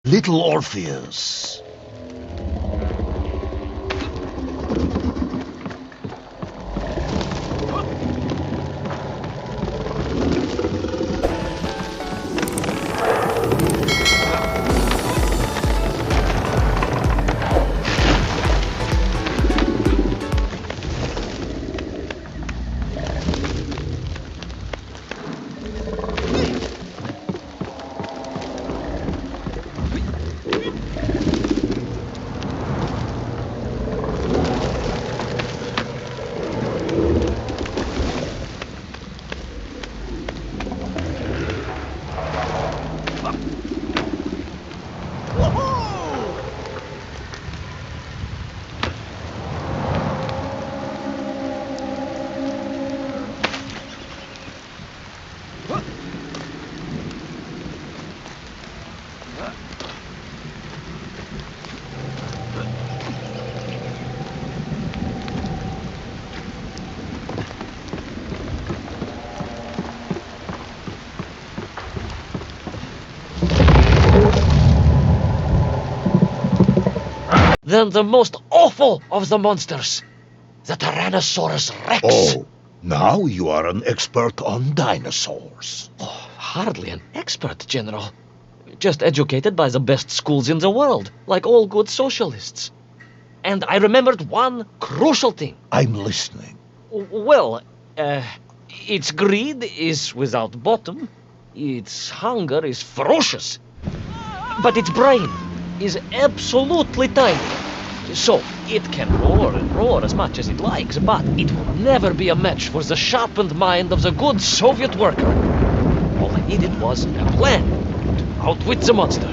Little Orpheus. Then the most awful of the monsters, the Tyrannosaurus Rex. Oh, now you are an expert on dinosaurs. Oh, hardly an expert, General. Just educated by the best schools in the world, like all good socialists. And I remembered one crucial thing. I'm listening. Well, its greed is without bottom, its hunger is ferocious, but its brain is absolutely tiny. So, it can roar and roar as much as it likes, but it will never be a match for the sharpened mind of the good Soviet worker. All I needed was a plan to outwit the monster.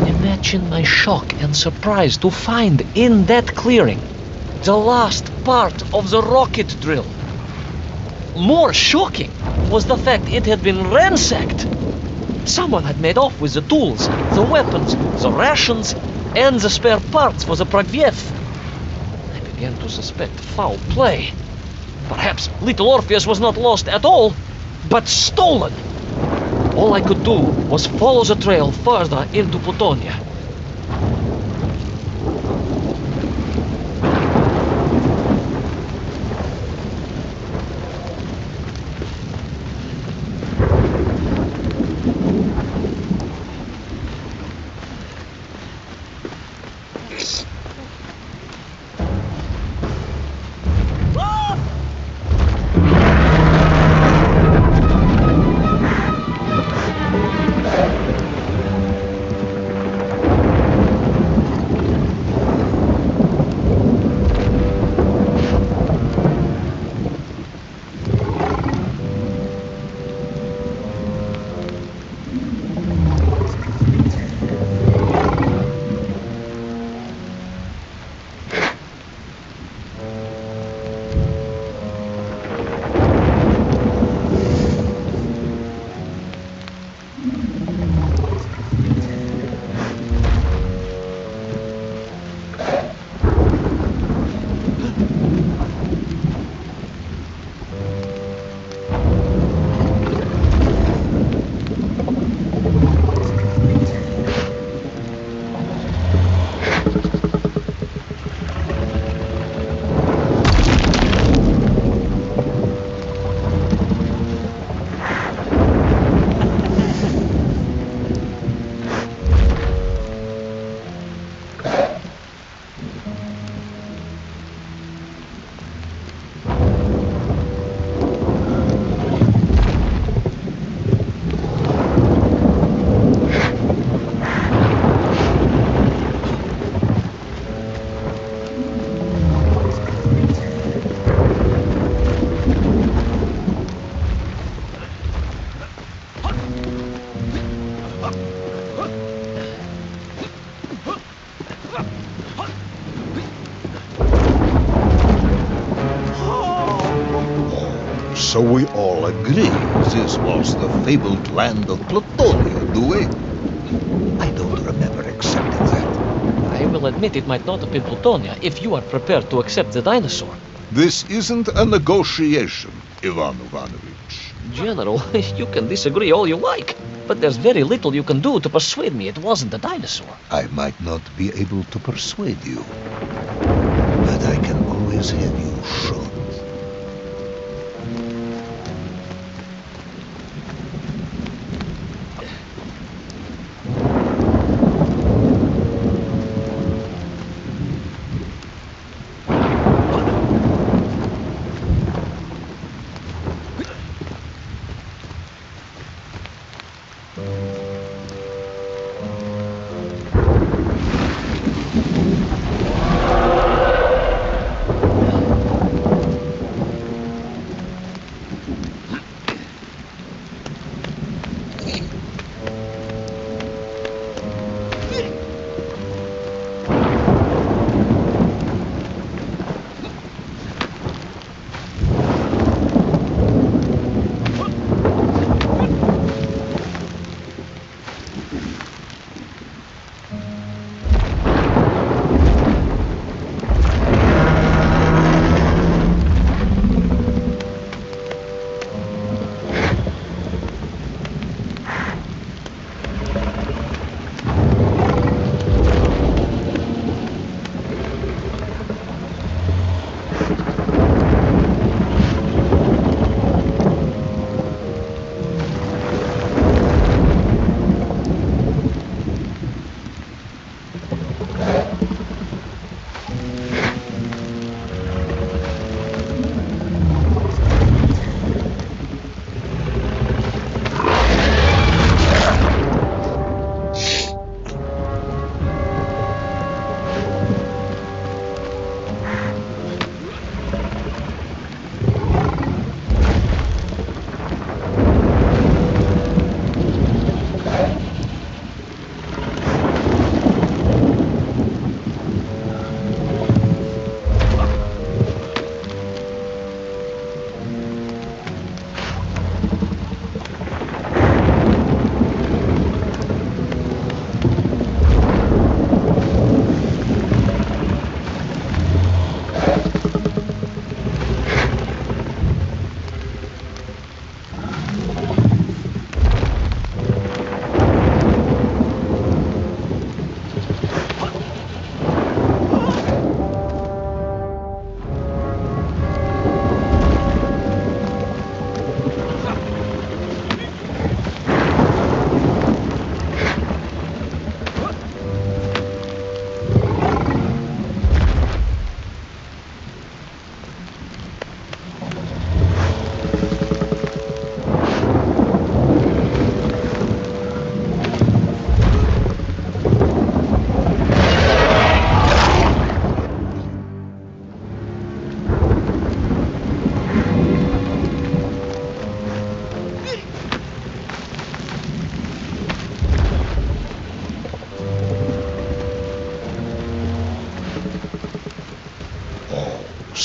Imagine my shock and surprise to find in that clearing the last part of the rocket drill. More shocking was the fact it had been ransacked. Someone had made off with the tools, the weapons, the rations, and the spare parts for the Pragviev. I began to suspect foul play. Perhaps Little Orpheus was not lost at all, but stolen. All I could do was follow the trail further into Plutonia. So we all agree this was the fabled land of Platonia, do we? I don't remember accepting that. I will admit it might not have been Plutonia if you are prepared to accept the dinosaur. This isn't a negotiation, Ivan Ivanovich. General, you can disagree all you like, but there's very little you can do to persuade me it wasn't a dinosaur. I might not be able to persuade you, but I can always have you shot.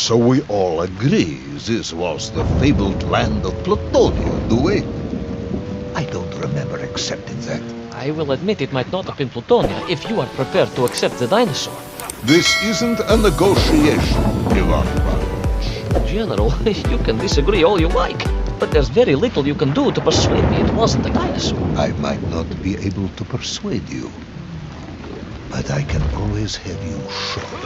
So we all agree this was the fabled land of Platonia, do we? I don't remember accepting that. I will admit it might not have been Plutonia if you are prepared to accept the dinosaur. This isn't a negotiation, Ivan Ivanovich. General, you can disagree all you like, but there's very little you can do to persuade me it wasn't a dinosaur. I might not be able to persuade you, but I can always have you shot.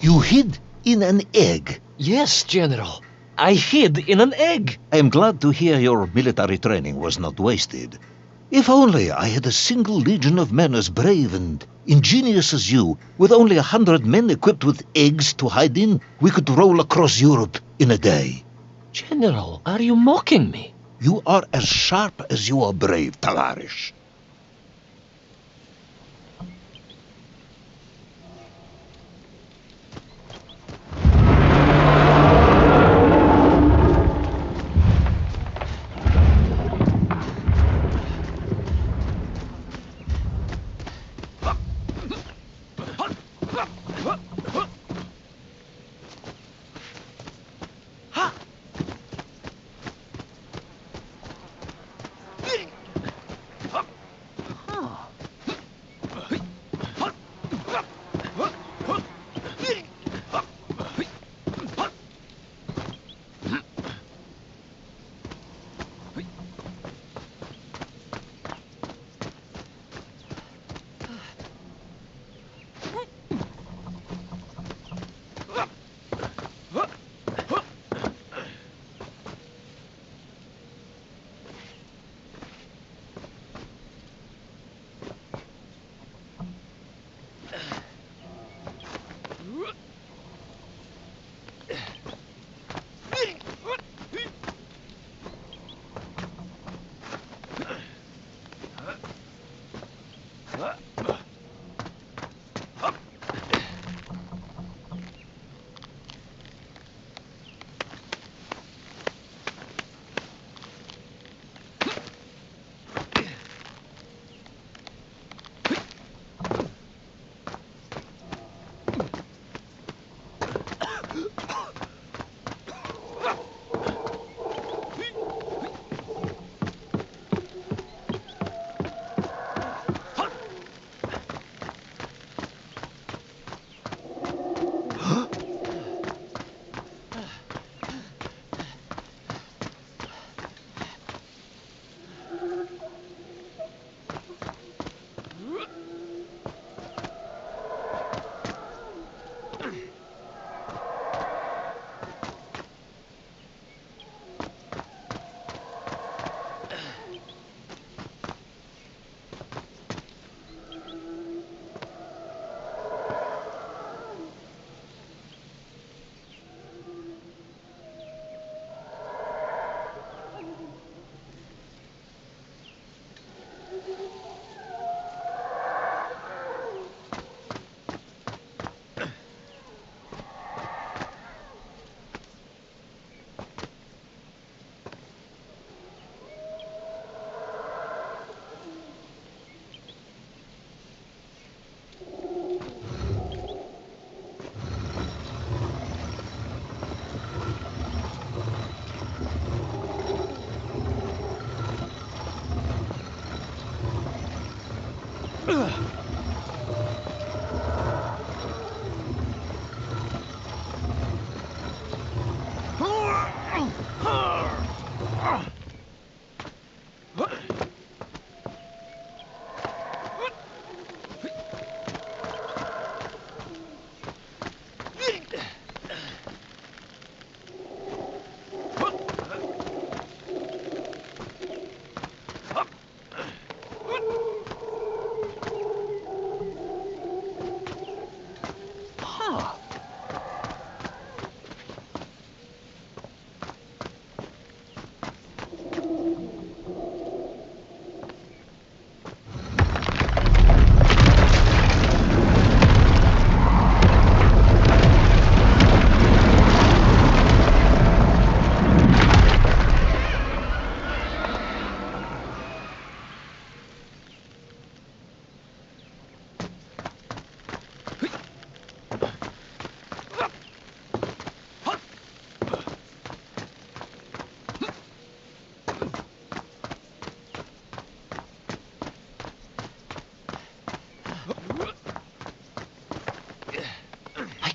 You hid in an egg. Yes, General. I hid in an egg. I am glad to hear your military training was not wasted. If only I had a single legion of men as brave and ingenious as you, with only 100 men equipped with eggs to hide in, we could roll across Europe in a day. General, are you mocking me? You are as sharp as you are brave, Tavarish.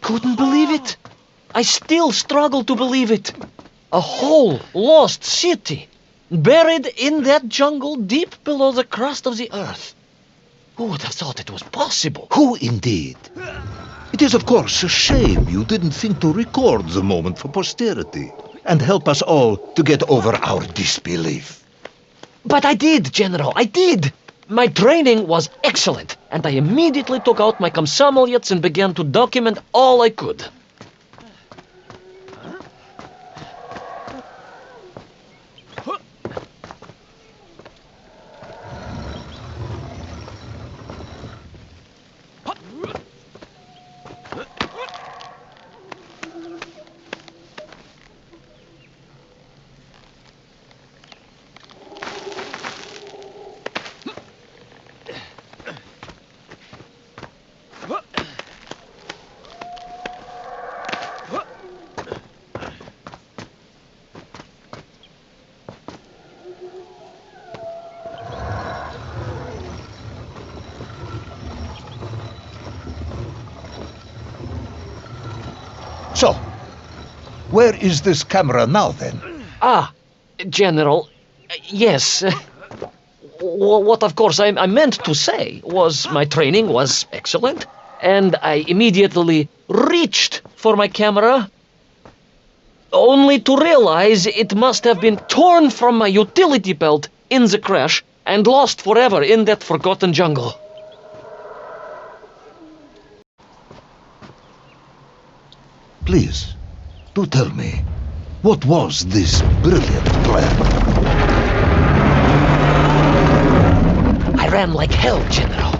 Couldn't believe it. I still struggle to believe it. A whole lost city, buried in that jungle deep below the crust of the earth. Who would have thought it was possible? Who indeed? It is, of course, a shame you didn't think to record the moment for posterity and help us all to get over our disbelief. But I did, General, I did! My training was excellent, and I immediately took out my comsomolets and began to document all I could. So, where is this camera now, then? Ah, General, yes. What, of course, I meant to say was my training was excellent, and I immediately reached for my camera, only to realize it must have been torn from my utility belt in the crash and lost forever in that forgotten jungle. Please, do tell me, what was this brilliant plan? I ran like hell, General.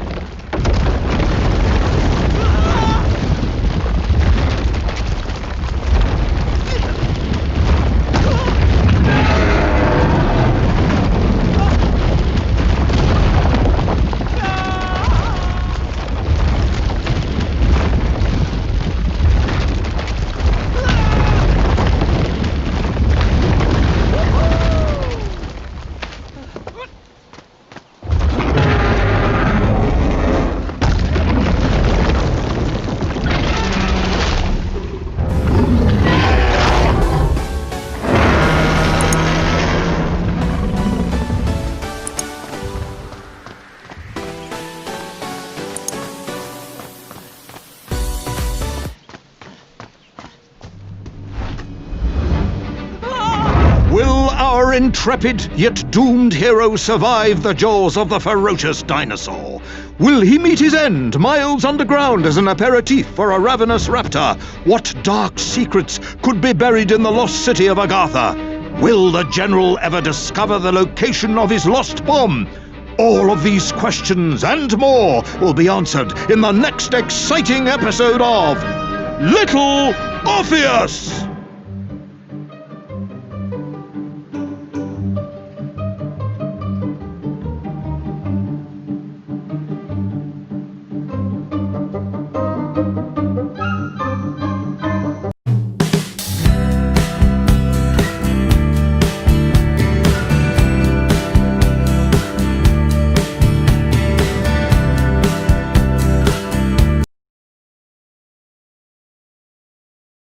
Will our intrepid yet doomed hero survive the jaws of the ferocious dinosaur? Will he meet his end miles underground as an aperitif for a ravenous raptor? What dark secrets could be buried in the lost city of Agatha? Will the general ever discover the location of his lost bomb? All of these questions and more will be answered in the next exciting episode of Little Orpheus!